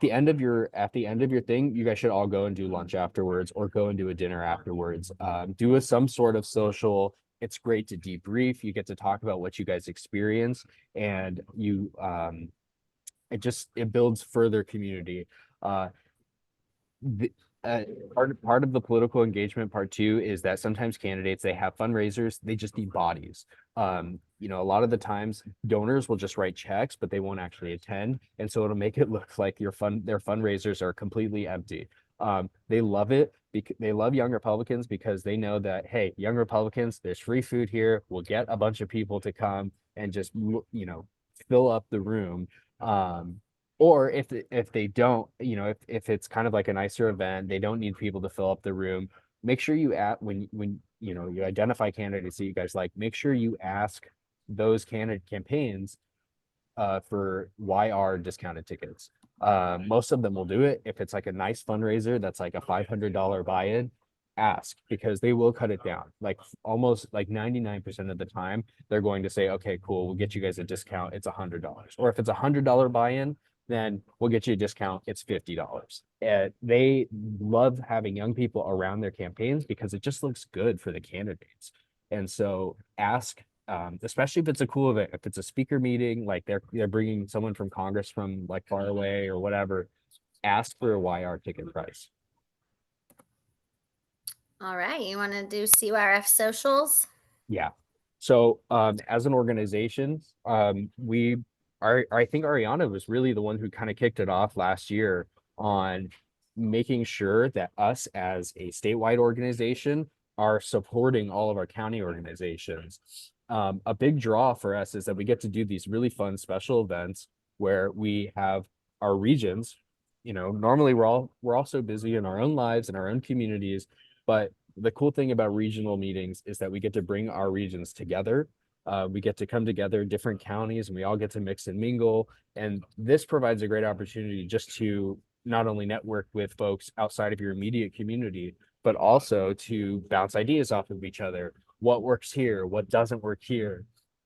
the end of your thing, you guys should all go and do lunch afterwards or go and do a dinner afterwards. Do some sort of social. It's great to debrief. You get to talk about what you guys experience, and it builds further community. Part of the political engagement part 2 is that sometimes candidates, they have fundraisers, they just need bodies. A lot of the times donors will just write checks, but they won't actually attend, and so it'll make it look like their fundraisers are completely empty. They love it. They love Young Republicans because they know that, hey, Young Republicans, there's free food here. We'll get a bunch of people to come and just, fill up the room. Or if they don't, if it's kind of like a nicer event, they don't need people to fill up the room. Make sure you when you identify candidates that you guys like, make sure you ask those candidate campaigns for YR discounted tickets. Most of them will do it. If it's like a nice fundraiser that's like a $500 buy-in, ask, because they will cut it down. Like almost like 99% of the time, they're going to say, okay, cool, we'll get you guys a discount. It's $100. Or if it's $100 buy-in, then we'll get you a discount. It's $50. And they love having young people around their campaigns because it just looks good for the candidates. And so ask, especially if it's a cool event, if it's a speaker meeting, like they're bringing someone from Congress from like far away or whatever, ask for a YR ticket price. All right, you want to do CYRF socials? Yeah. So as an organization, I think Ariana was really the one who kind of kicked it off last year on making sure that us as a statewide organization are supporting all of our county organizations. A big draw for us is that we get to do these really fun special events where we have our regions. You know, normally we're all so busy in our own lives and our own communities, but the cool thing about regional meetings is that we get to bring our regions together. We get to come together, different counties, and we all get to mix and mingle. And this provides a great opportunity just to not only network with folks outside of your immediate community, but also to bounce ideas off of each other. What works here? What doesn't work here?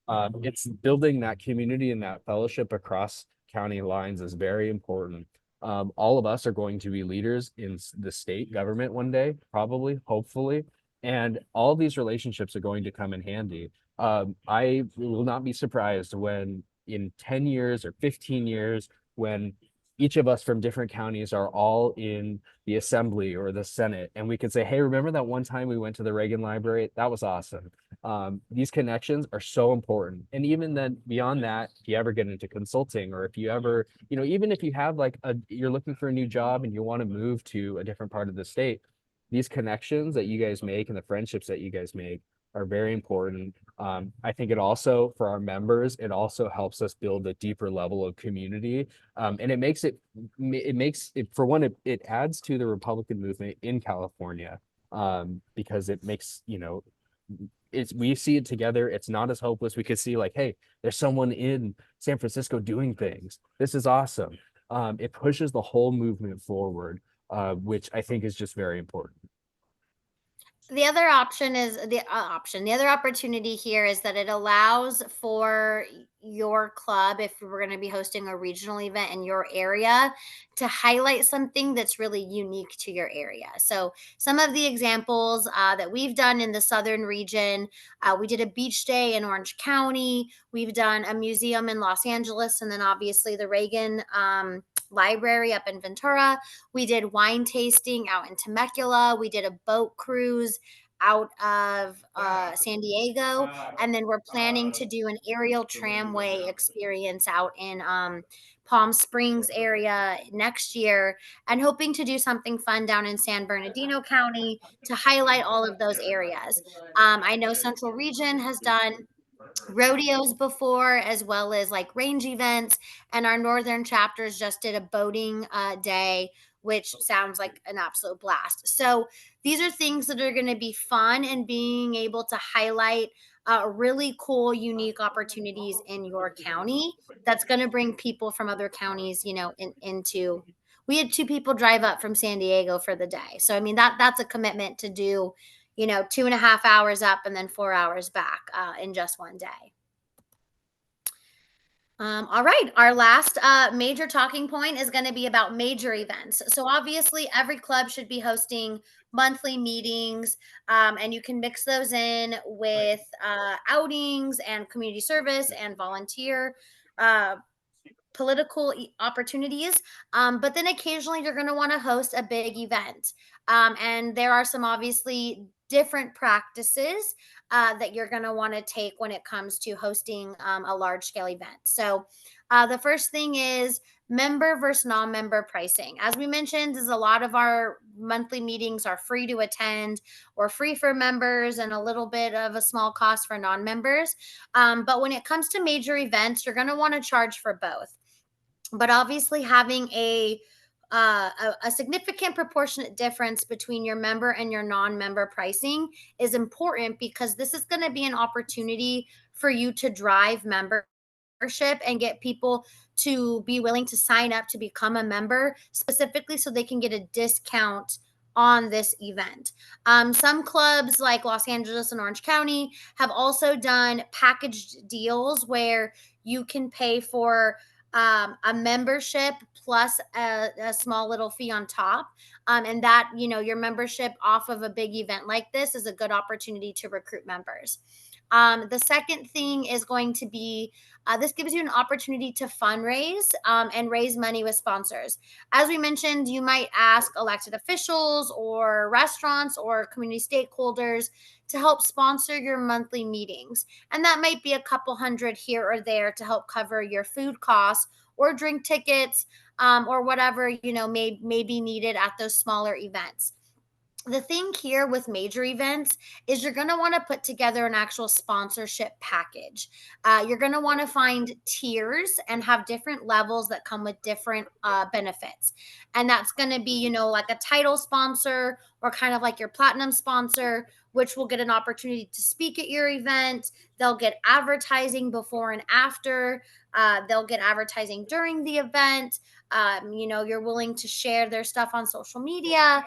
It's building that community and that fellowship across county lines is very important. All of us are going to be leaders in the state government one day, probably, hopefully, and all these relationships are going to come in handy. I will not be surprised when in 10 years or 15 years, when each of us from different counties are all in the assembly or the Senate, and we can say, hey, remember that one time we went to the Reagan Library? That was awesome. These connections are so important. And even then beyond that, if you ever get into consulting, or if you ever, you know, even if you have like you're looking for a new job and you want to move to a different part of the state, these connections that you guys make and the friendships that you guys make are very important. I think it also, for our members, it also helps us build a deeper level of community. And it makes it for one, it adds to the Republican movement in California, because it makes, you know, we see it together. It's not as hopeless. We could see like, hey, there's someone in San Francisco doing things. This is awesome. It pushes the whole movement forward, which I think is just very important. The other option is the other opportunity here is that it allows for your club, if we're going to be hosting a regional event in your area, to highlight something that's really unique to your area. So some of the examples that we've done in the southern region, we did a beach day in Orange County. We've done a museum in Los Angeles, and then obviously the Reagan Library up in Ventura. We did wine tasting out in Temecula. We did a boat cruise out of San Diego. And then we're planning to do an aerial tramway experience out in Palm Springs area next year, and hoping to do something fun down in San Bernardino County to highlight all of those areas. I know Central Region has done rodeos before, as well as like range events, and our northern chapters just did a boating day, which sounds like an absolute blast. So these are things that are going to be fun, and being able to highlight really cool, unique opportunities in your county that's going to bring people from other counties, you know, into. We had 2 people drive up from San Diego for the day, so I mean that's a commitment to do, you know, 2.5 hours up and then 4 hours back in just one day. All right, our last major talking point is going to be about major events. So obviously every club should be hosting monthly meetings, and you can mix those in with outings and community service and volunteer political opportunities. But then occasionally you're going to want to host a big event. And there are some obviously different practices that you're going to want to take when it comes to hosting a large scale event. So the first thing is member versus non-member pricing. As we mentioned, is a lot of our monthly meetings are free to attend or free for members, and a little bit of a small cost for non-members. But when it comes to major events, you're going to want to charge for both. But obviously having a significant proportionate difference between your member and your non-member pricing is important, because this is going to be an opportunity for you to drive membership and get people to be willing to sign up to become a member specifically so they can get a discount on this event. Some clubs like Los Angeles and Orange County have also done packaged deals where you can pay for a membership plus a small little fee on top. And that, your membership off of a big event like this is a good opportunity to recruit members. The second thing is going to be this gives you an opportunity to fundraise and raise money with sponsors. As we mentioned, you might ask elected officials or restaurants or community stakeholders to help sponsor your monthly meetings. And that might be a couple hundred here or there to help cover your food costs or drink tickets or whatever, may be needed at those smaller events. The thing here with major events is you're going to want to put together an actual sponsorship package. You're going to want to find tiers and have different levels that come with different benefits. And that's going to be, like a title sponsor or kind of like your platinum sponsor, which will get an opportunity to speak at your event. They'll get advertising before and after. They'll get advertising during the event. You're willing to share their stuff on social media,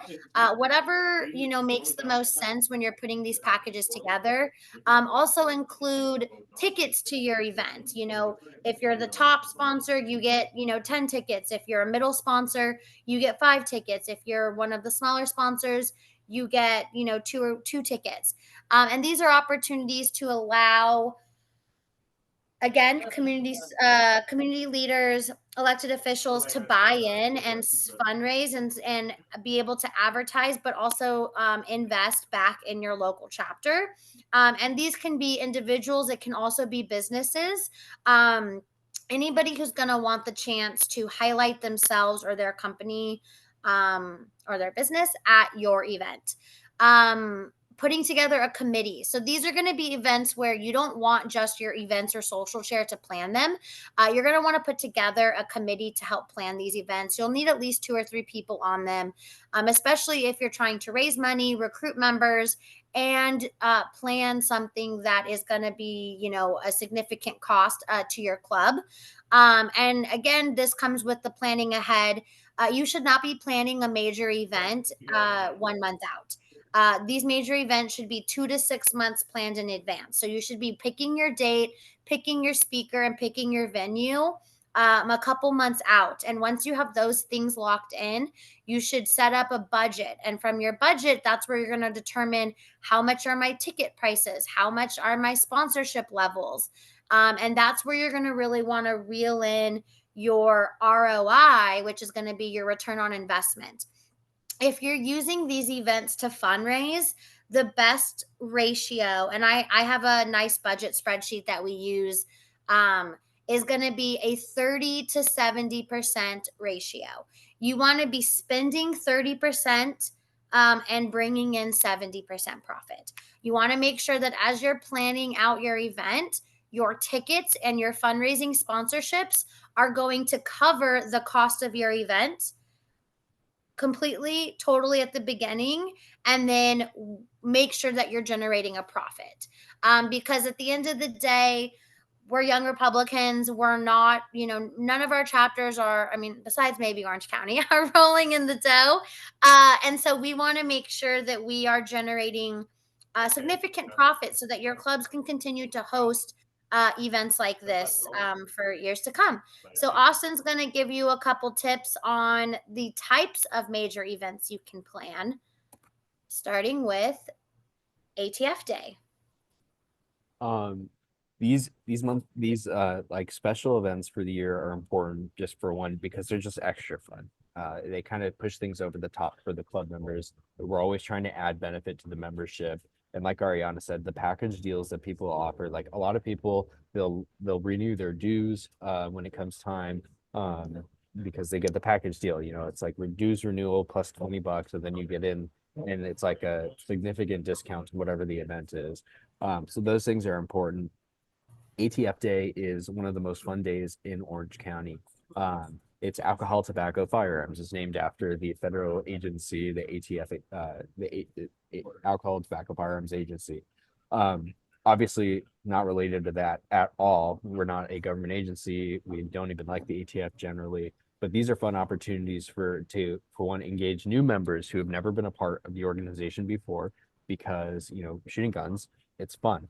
whatever, makes the most sense when you're putting these packages together. Also include tickets to your event. If you're the top sponsor, you get, 10 tickets. If you're a middle sponsor, you get 5 tickets. If you're one of the smaller sponsors, you get, two tickets. And these are opportunities to allow, again, community leaders, elected officials to buy in and fundraise and be able to advertise, but also invest back in your local chapter. And these can be individuals. It can also be businesses. Anybody who's going to want the chance to highlight themselves or their company or their business at your event. Putting together a committee. So these are going to be events where you don't want just your events or social share to plan them. You're going to want to put together a committee to help plan these events. You'll need at least 2 or 3 people on them, especially if you're trying to raise money, recruit members, and plan something that is going to be, a significant cost to your club. And again, this comes with the planning ahead. You should not be planning a major event 1 month out. These major events should be 2 to 6 months planned in advance. So you should be picking your date, picking your speaker, and picking your venue a couple months out. And once you have those things locked in, you should set up a budget. And from your budget, that's where you're going to determine how much are my ticket prices, how much are my sponsorship levels. And that's where you're going to really want to reel in your ROI, which is going to be your return on investment. If you're using these events to fundraise, the best ratio, and I have a nice budget spreadsheet that we use, is going to be a 30 to 70% ratio. You want to be spending 30% and bringing in 70% profit. You want to make sure that as you're planning out your event, your tickets and your fundraising sponsorships are going to cover the cost of your event completely, totally at the beginning, and then make sure that you're generating a profit. Because at the end of the day, we're young Republicans. We're not, none of our chapters are, besides maybe Orange County, are rolling in the dough. And so we want to make sure that we are generating significant profit so that your clubs can continue to host events like this for years to come. So Austin's going to give you a couple tips on the types of major events you can plan, starting with ATF Day. These like special events for the year are important just for one, because they're just extra fun. They kind of push things over the top for the club members. We're always trying to add benefit to the membership. And like Ariana said, the package deals that people offer, like a lot of people, they'll renew their dues when it comes time because they get the package deal. It's like dues renewal plus $20, and then you get in, and it's like a significant discount to whatever the event is. So those things are important. ATF Day is one of the most fun days in Orange County. It's alcohol, tobacco, firearms. It's named after the federal agency, the ATF, the Alcohol, Tobacco, Firearms Agency. obviously not related to that at all. We're not a government agency. We don't even like the ATF generally, but these are fun opportunities for one, engage new members who have never been a part of the organization before, because, you know, shooting guns, it's fun.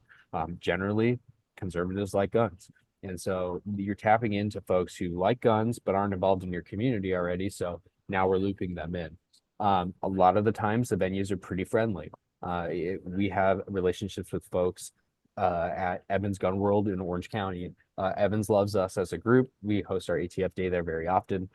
Generally, conservatives like guns. And so you're tapping into folks who like guns but aren't involved in your community already. So now we're looping them in. A lot of the times the venues are pretty friendly. We have relationships with folks at Evans Gun World in Orange County. Evans loves us as a group. We host our ATF day there very often.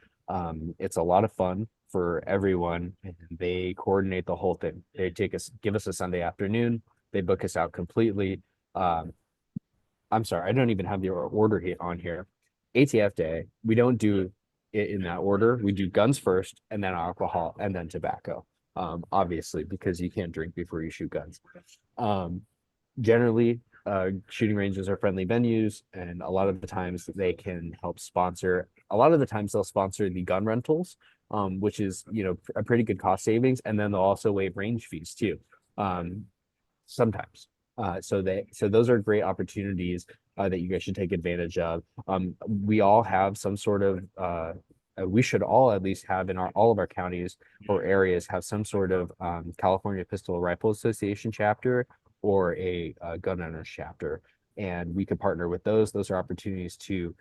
It's a lot of fun for everyone, and they coordinate the whole thing. They give us a Sunday afternoon. They book us out completely. I'm sorry, I don't even have the order on here. ATF day, we don't do it in that order. We do guns first, and then alcohol, and then tobacco. Obviously, because you can't drink before you shoot guns. Generally, shooting ranges are friendly venues, and a lot of the times they can help sponsor. A lot of the times they'll sponsor the gun rentals, which is, you know, a pretty good cost savings, and then they'll also waive range fees too. Sometimes. So those are great opportunities that you guys should take advantage of. We all have some sort of we should all at least have in all of our counties or areas have some sort of California Pistol Rifle Association chapter or a gun owners chapter, and we could partner with those. Those are opportunities to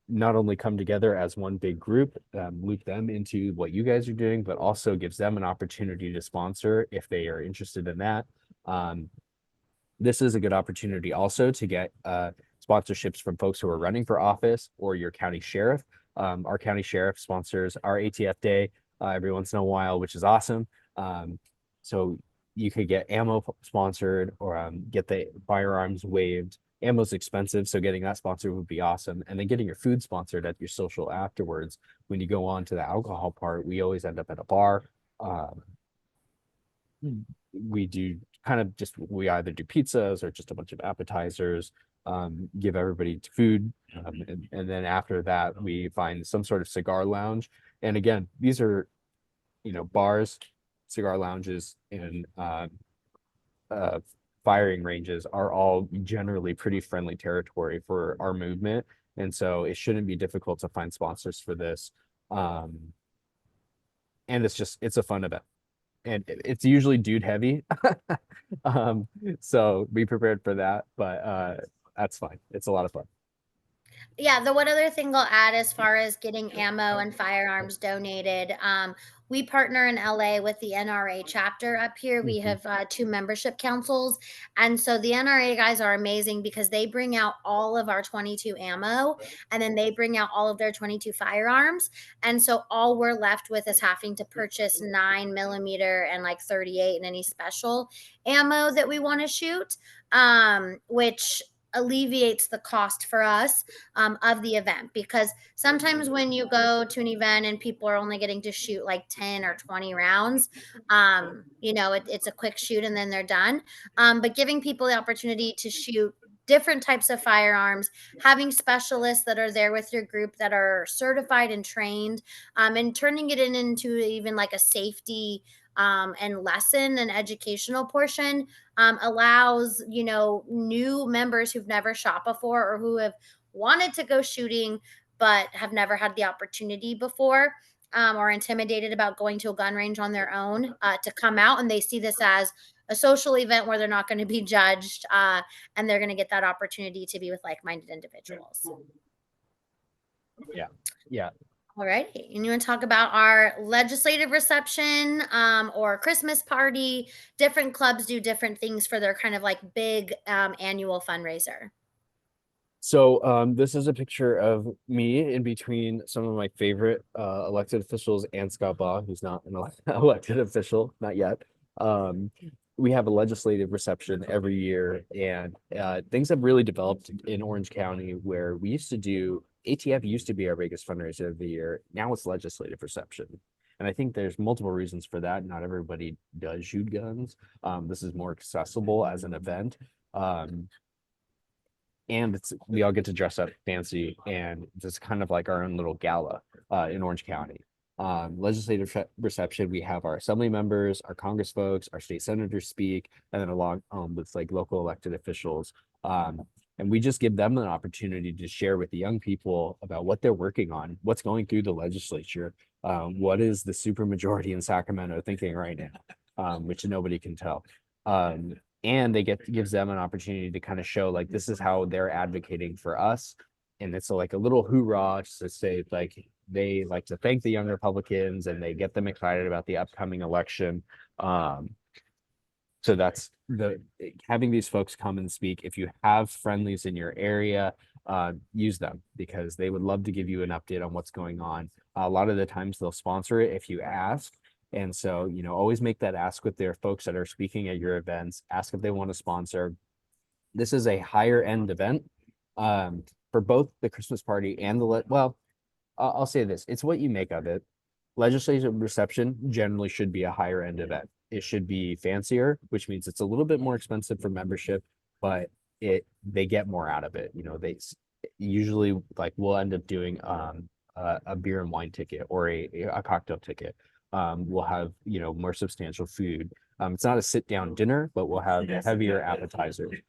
not only come together as one big group, loop them into what you guys are doing, but also gives them an opportunity to sponsor if they are interested in that. This is a good opportunity also to get sponsorships from folks who are running for office or your county sheriff. Our county sheriff sponsors our ATF day every once in a while, which is awesome. So you could get ammo sponsored or get the firearms waived. Ammo's expensive, so getting that sponsored would be awesome. And then getting your food sponsored at your social afterwards. When you go on to the alcohol part, we always end up at a bar. We do we either do pizzas or just a bunch of appetizers, give everybody food. And then after that, we find some sort of cigar lounge. And again, these are, you know, bars, cigar lounges, and firing ranges are all generally pretty friendly territory for our movement. And so it shouldn't be difficult to find sponsors for this. And it's a fun event. And it's usually dude heavy. So be prepared for that, but that's fine. It's a lot of fun. Yeah, the one other thing I'll add as far as getting ammo and firearms donated, we partner in LA with the NRA chapter up here. We have 2 membership councils. And so the NRA guys are amazing because they bring out all of our 22 ammo, and then they bring out all of their 22 firearms. And so all we're left with is having to purchase 9mm and like 38 and any special ammo that we want to shoot, which alleviates the cost for us of the event, because sometimes when you go to an event and people are only getting to shoot like 10 or 20 rounds, you know, it's a quick shoot and then they're done. But giving people the opportunity to shoot different types of firearms, having specialists that are there with your group that are certified and trained, and turning it into even like a safety and lesson and educational portion, allows, you know, new members who've never shot before or who have wanted to go shooting but have never had the opportunity before, or intimidated about going to a gun range on their own, to come out, and they see this as a social event where they're not going to be judged, and they're going to get that opportunity to be with like-minded individuals. Yeah. All right. And you want to talk about our legislative reception, or Christmas party? Different clubs do different things for their kind of like big annual fundraiser. So this is a picture of me in between some of my favorite elected officials and Scott Baugh, who's not an elected official, not yet. We have a legislative reception every year, and things have really developed in Orange County, where ATF used to be our biggest fundraiser of the year. Now it's legislative reception. And I think there's multiple reasons for that. Not everybody does shoot guns. This is more accessible as an event. And we all get to dress up fancy, and it's kind of like our own little gala in Orange County. Legislative reception, we have our assembly members, our Congress folks, our state senators speak, and then along with like local elected officials. And we just give them an opportunity to share with the young people about what they're working on, what's going through the legislature, what is the supermajority in Sacramento thinking right now, which nobody can tell. And gives them an opportunity to kind of show like this is how they're advocating for us. And it's like a little hoorah to say like they like to thank the young Republicans and they get them excited about the upcoming election. So that's having these folks come and speak. If you have friendlies in your area, use them because they would love to give you an update on what's going on. A lot of the times they'll sponsor it if you ask. And so, always make that ask with their folks that are speaking at your events. Ask if they want to sponsor. This is a higher end event for both the Christmas party and I'll say this, it's what you make of it. Legislative reception generally should be a higher end event. It should be fancier, which means it's a little bit more expensive for membership, but they get more out of it. They usually like we'll end up doing a beer and wine ticket or a cocktail ticket. We'll have more substantial food. It's not a sit down dinner, but we'll have heavier appetizers.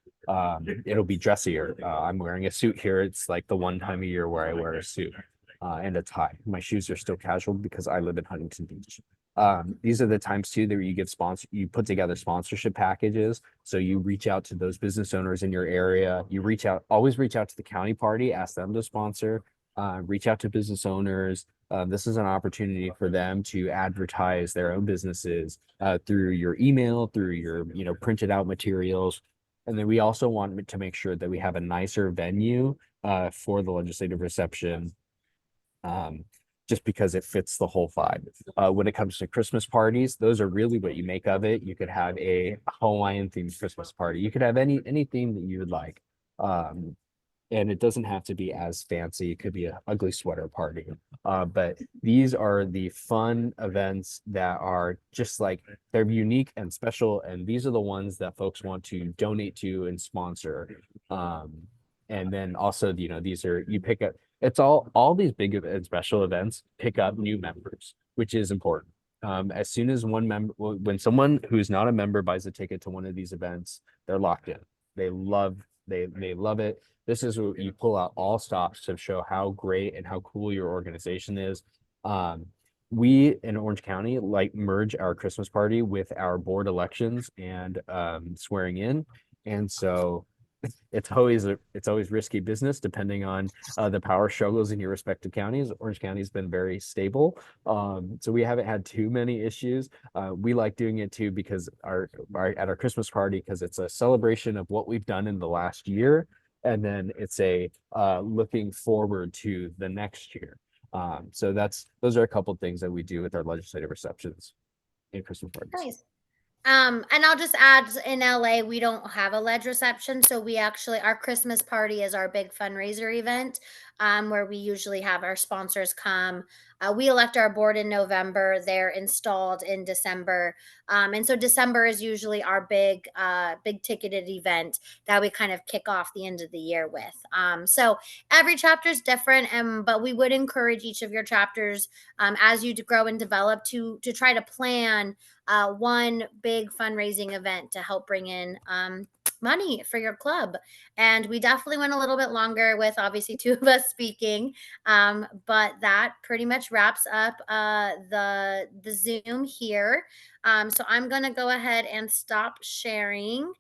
It'll be dressier. I'm wearing a suit here. It's like the one time a year where I wear a suit and a tie. My shoes are still casual because I live in Huntington Beach. These are the times too that you put together sponsorship packages. So you reach out to those business owners in your area. Always reach out to the county party, ask them to sponsor, reach out to business owners. This is an opportunity for them to advertise their own businesses through your email, through your printed out materials. And then we also want to make sure that we have a nicer venue for the legislative reception. Just because it fits the whole vibe. When it comes to Christmas parties, those are really what you make of it. You could have a Hawaiian themed Christmas party. You could have any theme that you would like. And it doesn't have to be as fancy. It could be an ugly sweater party. But these are the fun events that are just like, they're unique and special. And these are the ones that folks want to donate to and sponsor. And then also, these are, you pick up, it's all these big and special events pick up new members, which is important. As soon as when someone who's not a member buys a ticket to one of these events, they're locked in. They love it. This is where you pull out all stops to show how great and how cool your organization is. We in Orange County merge our Christmas party with our board elections and swearing in. And so it's always risky business depending on the power struggles in your respective counties. Orange County has been very stable, so we haven't had too many issues. We like doing it too because at our Christmas party, because it's a celebration of what we've done in the last year, and then it's a looking forward to the next year. So those are a couple of things that we do with our legislative receptions and Christmas parties. Nice. And I'll just add, in LA, we don't have a ledge reception. So our Christmas party is our big fundraiser event, where we usually have our sponsors come. We elect our board in November. They're installed in December. And so December is usually our big ticketed event that we kind of kick off the end of the year with. So every chapter is different, but we would encourage each of your chapters as you grow and develop to try to plan one big fundraising event to help bring in money for your club. And we definitely went a little bit longer with obviously two of us speaking, but that pretty much wraps up the Zoom here. So I'm going to go ahead and stop sharing,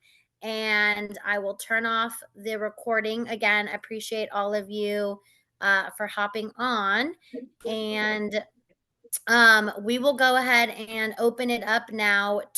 and I will turn off the recording. Again, appreciate all of you for hopping on, and we will go ahead and open it up now